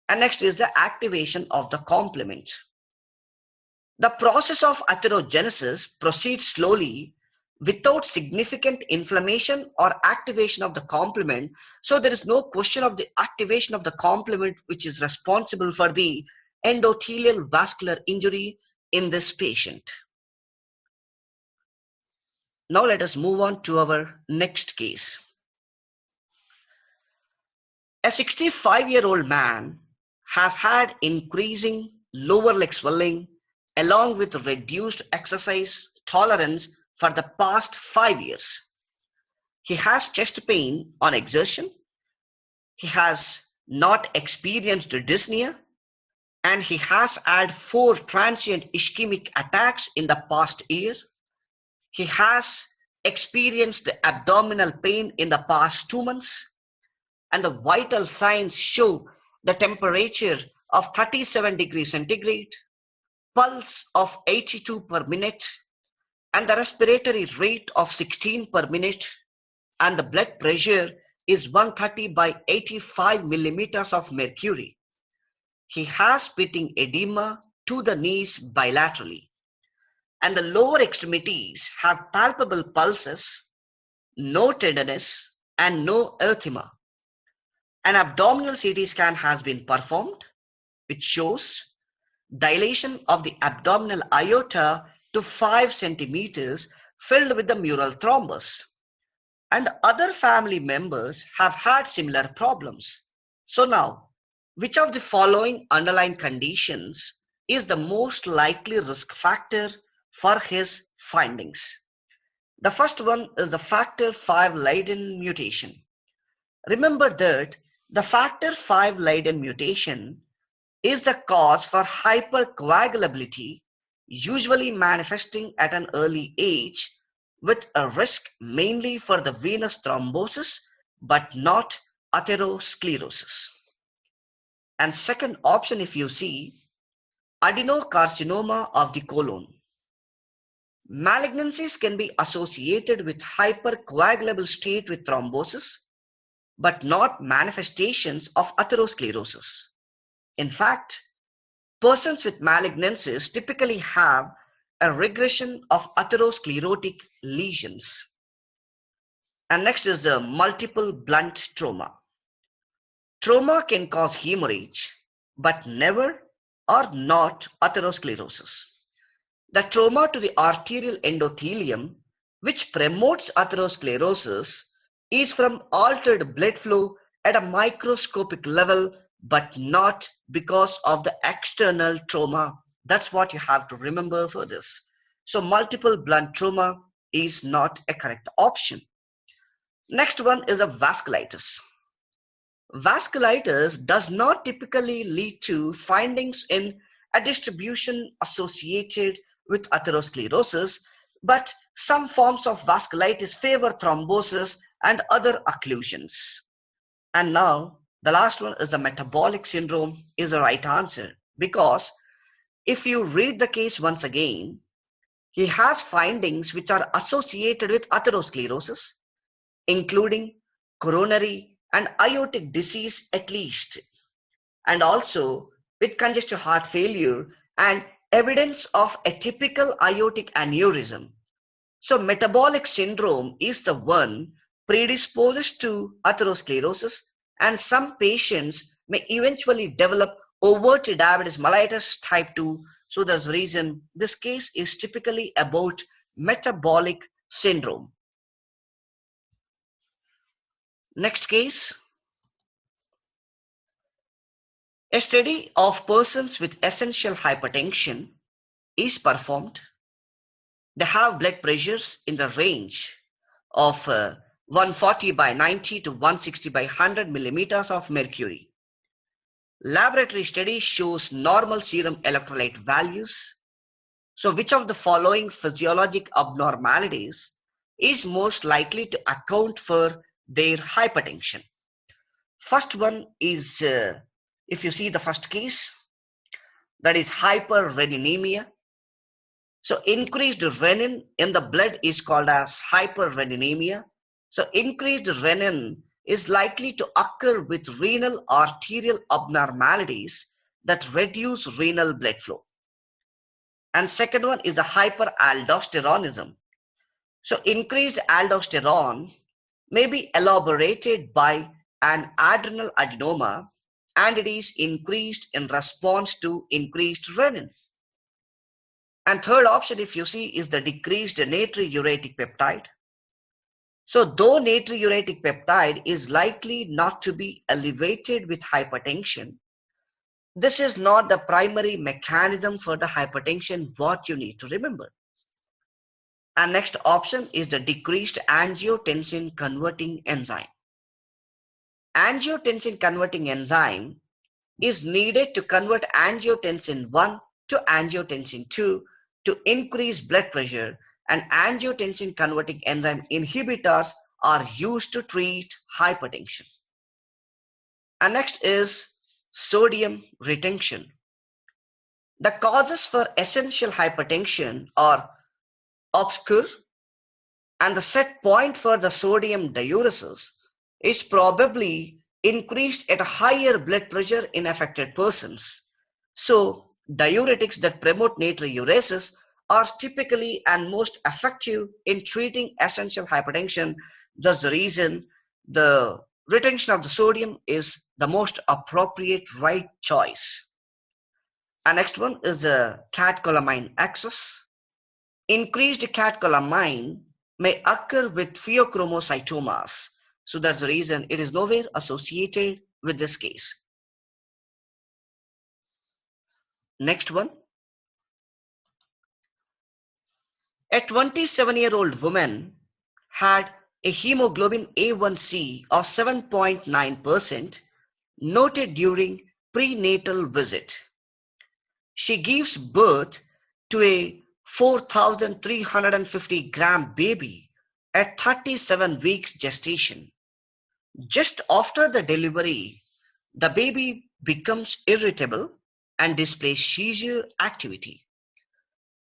And next is the activation of the complement. The process of atherogenesis proceeds slowly without significant inflammation or activation of the complement. So there is no question of the activation of the complement which is responsible for the endothelial vascular injury in this patient. Now let us move on to our next case. A 65-year-old man has had increasing lower leg swelling along with reduced exercise tolerance for the past 5 years. He has chest pain on exertion. He has not experienced dyspnea, and he has had 4 transient ischemic attacks in the past year. He has experienced abdominal pain in the past 2 months, and the vital signs show the temperature of 37 degrees centigrade, pulse of 82 per minute, and the respiratory rate of 16 per minute, and the blood pressure is 130 by 85 millimeters of mercury. He has pitting edema to the knees bilaterally, and the lower extremities have palpable pulses, no tenderness, and no erythema. An abdominal CT scan has been performed, which shows dilation of the abdominal aorta to 5 centimeters filled with the mural thrombus. And other family members have had similar problems. So now, which of the following underlying conditions is the most likely risk factor for his findings? The first one is the factor V Leiden mutation. Remember that the factor V Leiden mutation is the cause for hypercoagulability, usually manifesting at an early age, with a risk mainly for the venous thrombosis but not atherosclerosis. And second option, if you see, adenocarcinoma of the colon. Malignancies can be associated with hypercoagulable state with thrombosis, but not manifestations of atherosclerosis. In fact, persons with malignancies typically have a regression of atherosclerotic lesions. And next is the multiple blunt trauma. Trauma can cause hemorrhage, but never or not atherosclerosis. The trauma to the arterial endothelium, which promotes atherosclerosis, is from altered blood flow at a microscopic level, but not because of the external trauma. That's what you have to remember for this. So multiple blunt trauma is not a correct option. Next one is a vasculitis. Vasculitis does not typically lead to findings in a distribution associated with atherosclerosis, but some forms of vasculitis favor thrombosis and other occlusions. And now the last one is the metabolic syndrome is the right answer, because if you read the case once again, he has findings which are associated with atherosclerosis, including coronary and aortic disease at least, and also with congestive heart failure and evidence of a typical aortic aneurysm. So metabolic syndrome is the one predisposed to atherosclerosis, and some patients may eventually develop overt diabetes mellitus type 2. So there's a reason this case is typically about metabolic syndrome. Next case. A study of persons with essential hypertension is performed. They have blood pressures in the range of 140 by 90 to 160 by 100 millimeters of mercury. Laboratory study shows normal serum electrolyte values. So which of the following physiologic abnormalities is most likely to account for their hypertension? First one is, if you see the first case, that is hyperreninemia. So increased renin in the blood is called as hyperreninemia. So increased renin is likely to occur with renal arterial abnormalities that reduce renal blood flow. And second one is a hyperaldosteronism. So increased aldosterone may be elaborated by an adrenal adenoma, and it is increased in response to increased renin. And third option, if you see, is the decreased natriuretic peptide. So though natriuretic peptide is likely not to be elevated with hypertension, this is not the primary mechanism for the hypertension, what you need to remember. And next option is the decreased angiotensin converting enzyme. Angiotensin converting enzyme is needed to convert angiotensin 1 to angiotensin 2 to increase blood pressure, and angiotensin converting enzyme inhibitors are used to treat hypertension. And next is sodium retention. The causes for essential hypertension are obscure and the set point for the sodium diuresis is probably increased at a higher blood pressure in affected persons. So, diuretics that promote natriuresis are typically and most effective in treating essential hypertension. Thus, the reason the retention of the sodium is the most appropriate right choice. And next one is the catecholamine excess. Increased catecholamine may occur with pheochromocytomas. So that's the reason it is nowhere associated with this case. Next one. A 27-year-old woman had a hemoglobin A1C of 7.9% noted during prenatal visit. She gives birth to a 4,350 gram baby at 37 weeks gestation. Just after the delivery, the baby becomes irritable and displays seizure activity.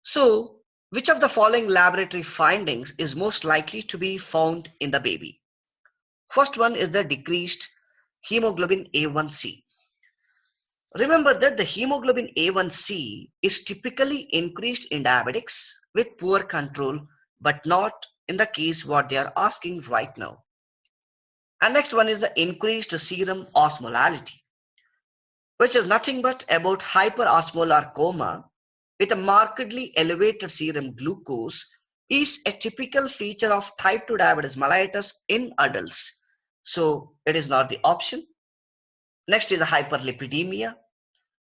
So, which of the following laboratory findings is most likely to be found in the baby? First one is the decreased hemoglobin A1C. Remember that the hemoglobin A1C is typically increased in diabetics with poor control, but not in the case what they are asking right now. And next one is the increased serum osmolality, which is nothing but about hyperosmolar coma with a markedly elevated serum glucose is a typical feature of type 2 diabetes mellitus in adults. So it is not the option. Next is the hyperlipidemia.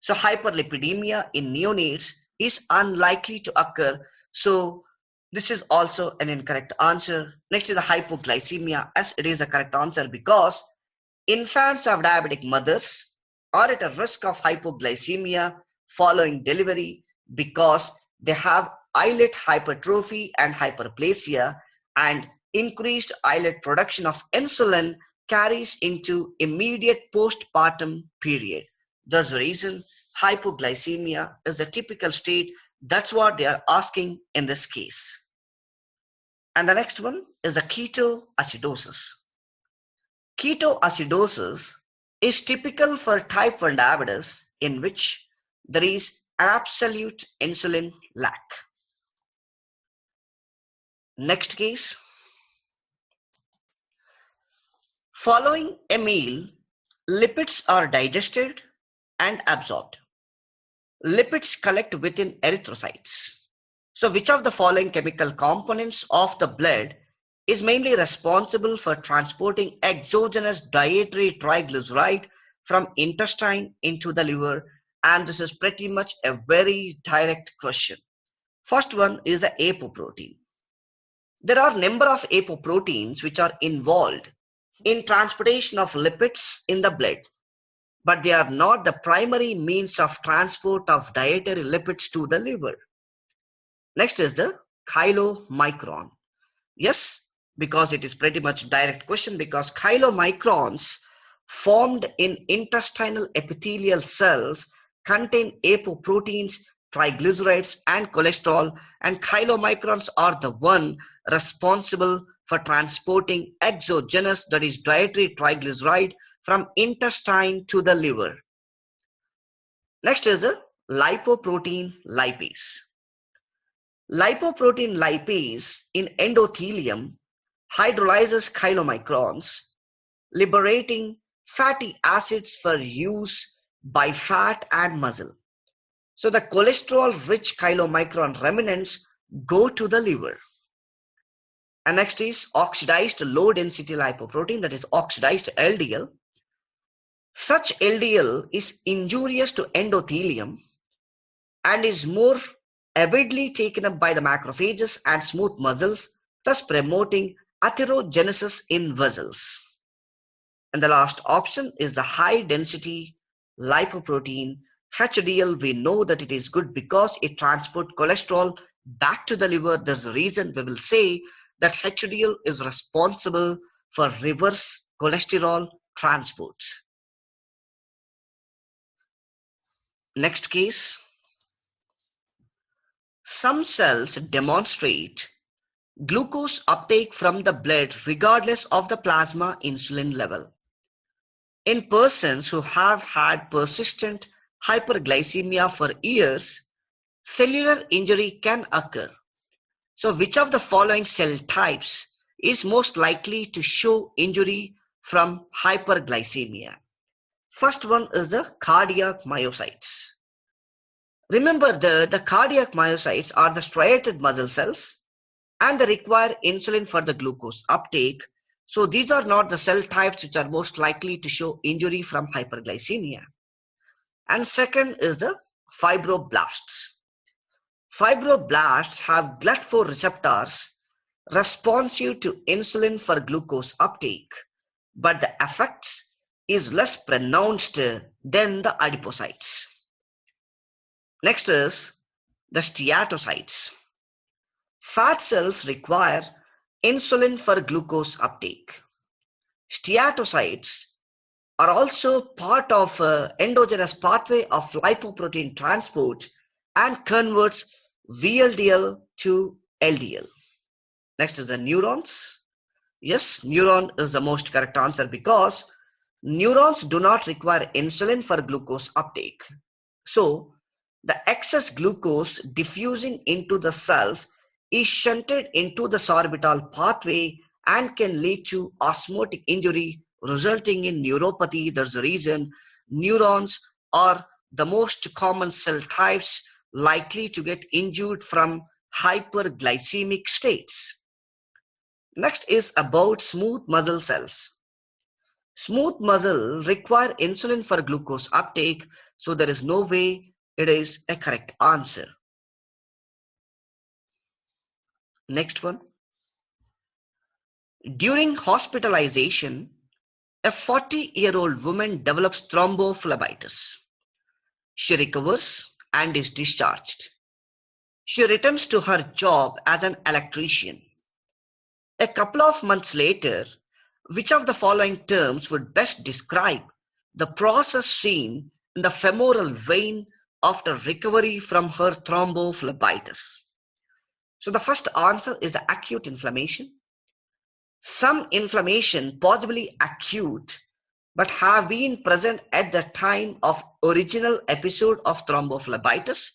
So hyperlipidemia in neonates is unlikely to occur. So this is also an incorrect answer. Next is the hypoglycemia, as it is the correct answer because infants of diabetic mothers are at a risk of hypoglycemia following delivery because they have islet hypertrophy and hyperplasia, and increased islet production of insulin carries into immediate postpartum period. Thus the reason hypoglycemia is the typical state. That's what they are asking in this case. And the next one is the ketoacidosis. Ketoacidosis is typical for type 1 diabetes in which there is absolute insulin lack. Next case. Following a meal, lipids are digested and absorbed. Lipids collect within erythrocytes. So which of the following chemical components of the blood is mainly responsible for transporting exogenous dietary triglyceride from intestine into the liver? And this is pretty much a very direct question. First one is the apoprotein. There are a number of apoproteins which are involved in transportation of lipids in the blood, but they are not the primary means of transport of dietary lipids to the liver. Next is the chylomicron. Yes, because it is pretty much direct question, because chylomicrons formed in intestinal epithelial cells contain apoproteins, triglycerides and cholesterol, and chylomicrons are the one responsible for transporting exogenous, that is dietary triglyceride, from intestine to the liver. Next is the lipoprotein lipase. Lipoprotein lipase in endothelium hydrolyzes chylomicrons, liberating fatty acids for use by fat and muscle. So the cholesterol-rich chylomicron remnants go to the liver. And next is oxidized low-density lipoprotein, that is oxidized LDL. Such LDL is injurious to endothelium and is more avidly taken up by the macrophages and smooth muscles, thus promoting atherogenesis in vessels. And the last option is the high density lipoprotein HDL. We know that it is good because it transports cholesterol back to the liver. There's a reason we will say that HDL is responsible for reverse cholesterol transport. Next case. Some cells demonstrate glucose uptake from the blood regardless of the plasma insulin level. In persons who have had persistent hyperglycemia for years, cellular injury can occur. So which of the following cell types is most likely to show injury from hyperglycemia? First one is the cardiac myocytes. Remember the cardiac myocytes are the striated muscle cells and they require insulin for the glucose uptake. So these are not the cell types which are most likely to show injury from hyperglycemia. And second is the fibroblasts. Fibroblasts have GLUT4 receptors responsive to insulin for glucose uptake, but the effects is less pronounced than the adipocytes. Next is the steatocytes. Fat cells require insulin for glucose uptake. Steatocytes are also part of endogenous pathway of lipoprotein transport and converts VLDL to LDL. Next is the neurons. Yes, neuron is the most correct answer because neurons do not require insulin for glucose uptake. So the excess glucose diffusing into the cells is shunted into the sorbitol pathway and can lead to osmotic injury resulting in neuropathy. That's the reason neurons are the most common cell types likely to get injured from hyperglycemic states. Next is about smooth muscle cells. Smooth muscle require insulin for glucose uptake, so there is no way it is a correct answer. Next one. During hospitalization, a 40-year-old woman develops thrombophlebitis. She recovers and is discharged. She returns to her job as an electrician. A couple of months later, which of the following terms would best describe the process seen in the femoral vein after recovery from her thrombophlebitis? So the first answer is acute inflammation. Some inflammation, possibly acute, but have been present at the time of original episode of thrombophlebitis,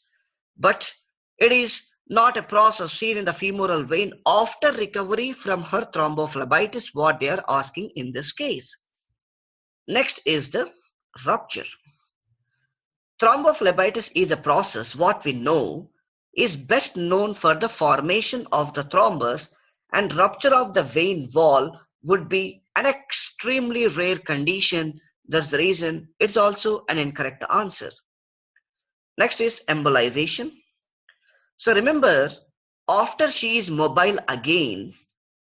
but it is not a process seen in the femoral vein after recovery from her thrombophlebitis, what they are asking in this case. Next is the rupture. Thrombophlebitis is a process, what we know, is best known for the formation of the thrombus, and rupture of the vein wall would be an extremely rare condition. That's the reason it's also an incorrect answer. Next is embolization. So remember, after she is mobile again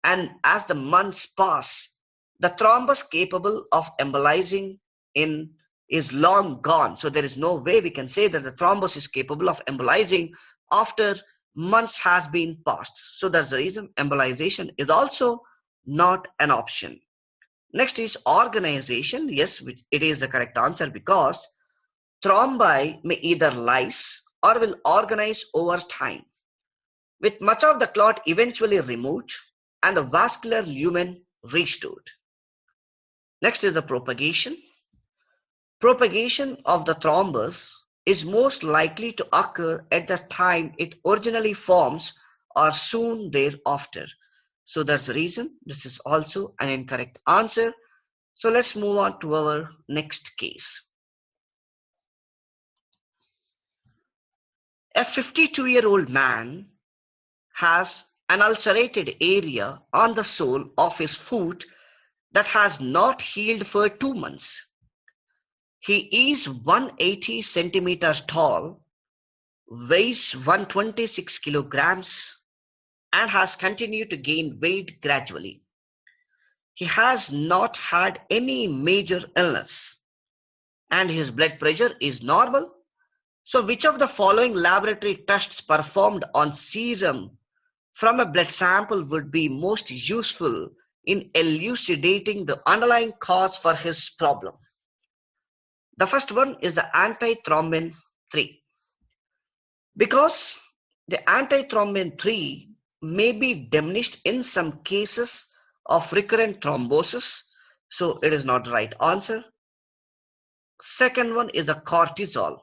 and as the months pass, the thrombus capable of embolizing in is long gone. So there is no way we can say that the thrombus is capable of embolizing after months has been passed. So that's the reason embolization is also not an option. Next is organization. Yes, it is the correct answer because thrombi may either lyse or will organize over time, with much of the clot eventually removed and the vascular lumen restored. Next is the propagation. Propagation of the thrombus is most likely to occur at the time it originally forms or soon thereafter. So that's the reason this is also an incorrect answer. So let's move on to our next case. A 52-year-old man has an ulcerated area on the sole of his foot that has not healed for 2 months. He is 180 centimeters tall, weighs 126 kilograms, and has continued to gain weight gradually. He has not had any major illness, and his blood pressure is normal. So which of the following laboratory tests performed on serum from a blood sample would be most useful in elucidating the underlying cause for his problem? The first one is the antithrombin 3. Because the antithrombin 3 may be diminished in some cases of recurrent thrombosis. So it is not the right answer. Second one is a cortisol.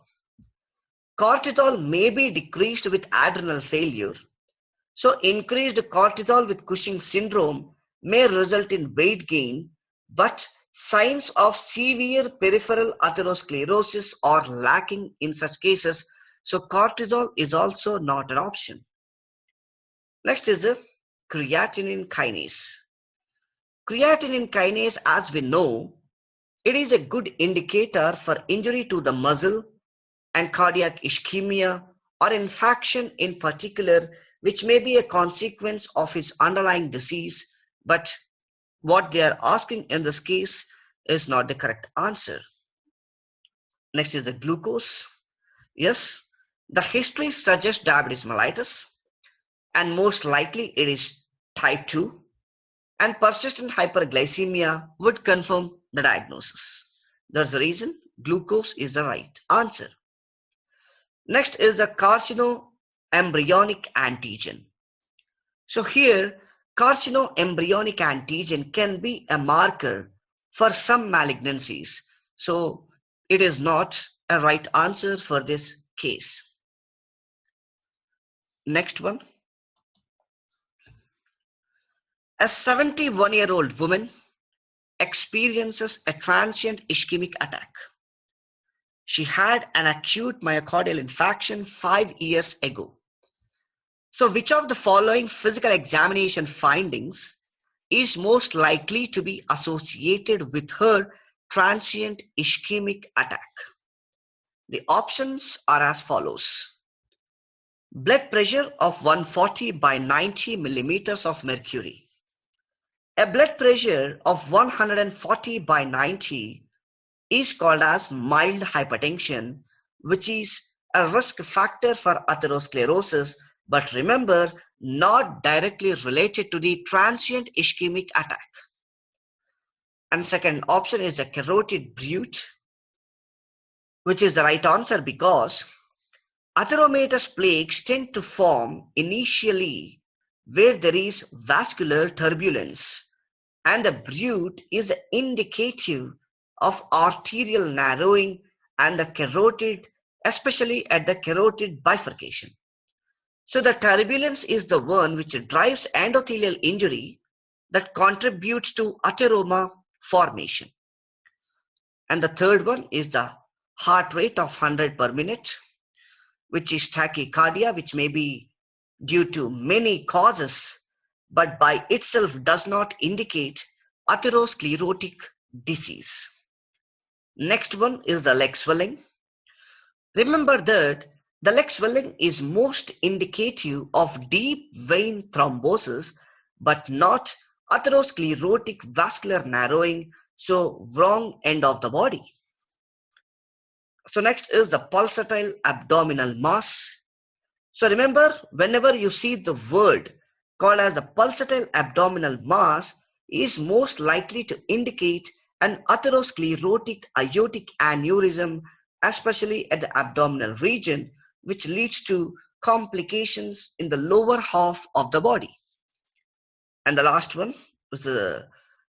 Cortisol may be decreased with adrenal failure. So increased cortisol with Cushing syndrome may result in weight gain, but signs of severe peripheral atherosclerosis are lacking in such cases. So cortisol is also not an option. Next is the creatinine kinase. Creatinine kinase, as we know, it is a good indicator for injury to the muscle and cardiac ischemia or infarction in particular, which may be a consequence of its underlying disease, but what they are asking in this case is not the correct answer. Next is the glucose. Yes, the history suggests diabetes mellitus, and most likely it is type 2, and persistent hyperglycemia would confirm the diagnosis. That's the reason glucose is the right answer. Next is the carcinoembryonic antigen. So here, carcinoembryonic antigen can be a marker for some malignancies. So it is not a right answer for this case. Next one. A 71-year-old woman experiences a transient ischemic attack. She had an acute myocardial infarction 5 years ago. So which of the following physical examination findings is most likely to be associated with her transient ischemic attack? The options are as follows. Blood pressure of 140 by 90 millimeters of mercury. A blood pressure of 140 by 90 is called as mild hypertension, which is a risk factor for atherosclerosis, but remember, not directly related to the transient ischemic attack. And second option is the carotid bruit, which is the right answer because atheromatous plaques tend to form initially where there is vascular turbulence, and the bruit is indicative of arterial narrowing and the carotid, especially at the carotid bifurcation. So the turbulence is the one which drives endothelial injury that contributes to atheroma formation. And the third one is the heart rate of 100 per minute, which is tachycardia, which may be due to many causes, but by itself does not indicate atherosclerotic disease. Next one is the leg swelling. Remember that the leg swelling is most indicative of deep vein thrombosis, but not atherosclerotic vascular narrowing, so wrong end of the body. So next is the pulsatile abdominal mass. So remember, whenever you see the word called as the pulsatile abdominal mass, is most likely to indicate an atherosclerotic aortic aneurysm, especially at the abdominal region, which leads to complications in the lower half of the body. And the last one is the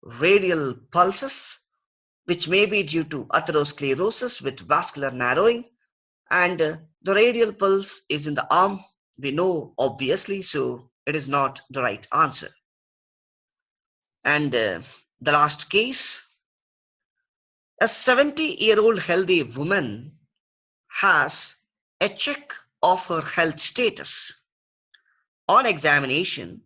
radial pulses, which may be due to atherosclerosis with vascular narrowing, and the radial pulse is in the arm, we know obviously, so it is not the right answer. And the last case, a 70-year-old healthy woman has a check of her health status. On examination,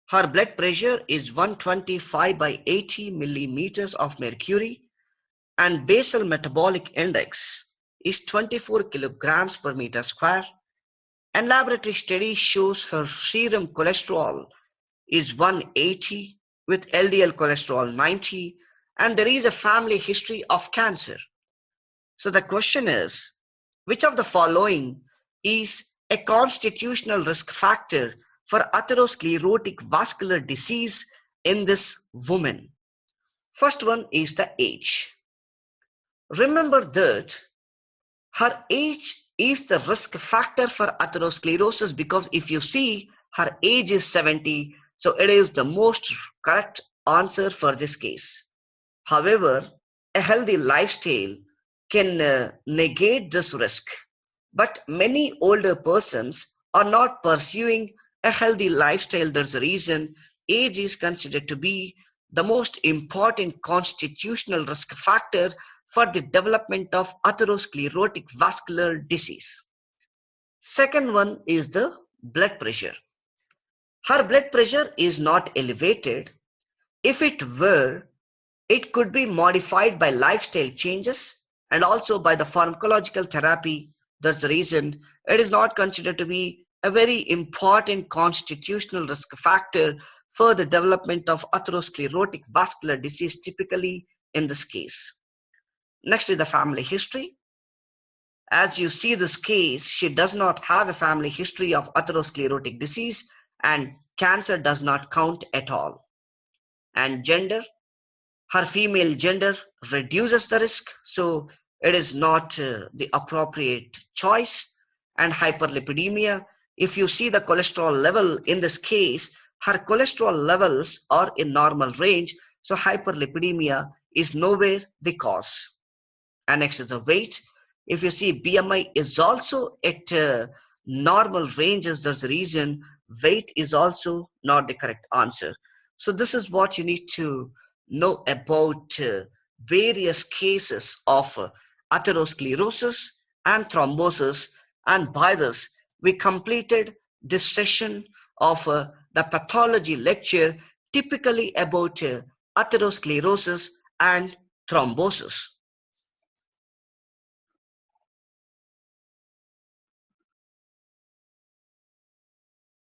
her blood pressure is 125 by 80 millimeters of mercury, and basal metabolic index is 24 kilograms per meter square, and laboratory study shows her serum cholesterol is 180 with LDL cholesterol 90, and there is a family history of cancer. So the question is, which of the following is a constitutional risk factor for atherosclerotic vascular disease in this woman? First one is the age. Remember that her age is the risk factor for atherosclerosis, because if you see Her age is 70, so it is the most correct answer for this case. However, a healthy lifestyle can negate this risk, but many older persons are not pursuing a healthy lifestyle. That's the reason age is considered to be the most important constitutional risk factor for the development of atherosclerotic vascular disease. Second one is the blood pressure. Her blood pressure is not elevated. If it were, it could be modified by lifestyle changes and also by the pharmacological therapy. That's the reason it is not considered to be a very important constitutional risk factor for the development of atherosclerotic vascular disease typically in this case. Next is the family history. As you see this case, she does not have a family history of atherosclerotic disease and cancer does not count at all. And gender, her female gender reduces the risk, so it is not the appropriate choice. And hyperlipidemia, if you see the cholesterol level in this case, her cholesterol levels are in normal range, so hyperlipidemia is nowhere the cause. And next is the weight. If you see BMI is also at normal ranges, there's the reason weight is also not the correct answer. So this is what you need to know about various cases of atherosclerosis and thrombosis. And by this, we completed this session of the pathology lecture typically about atherosclerosis and thrombosis.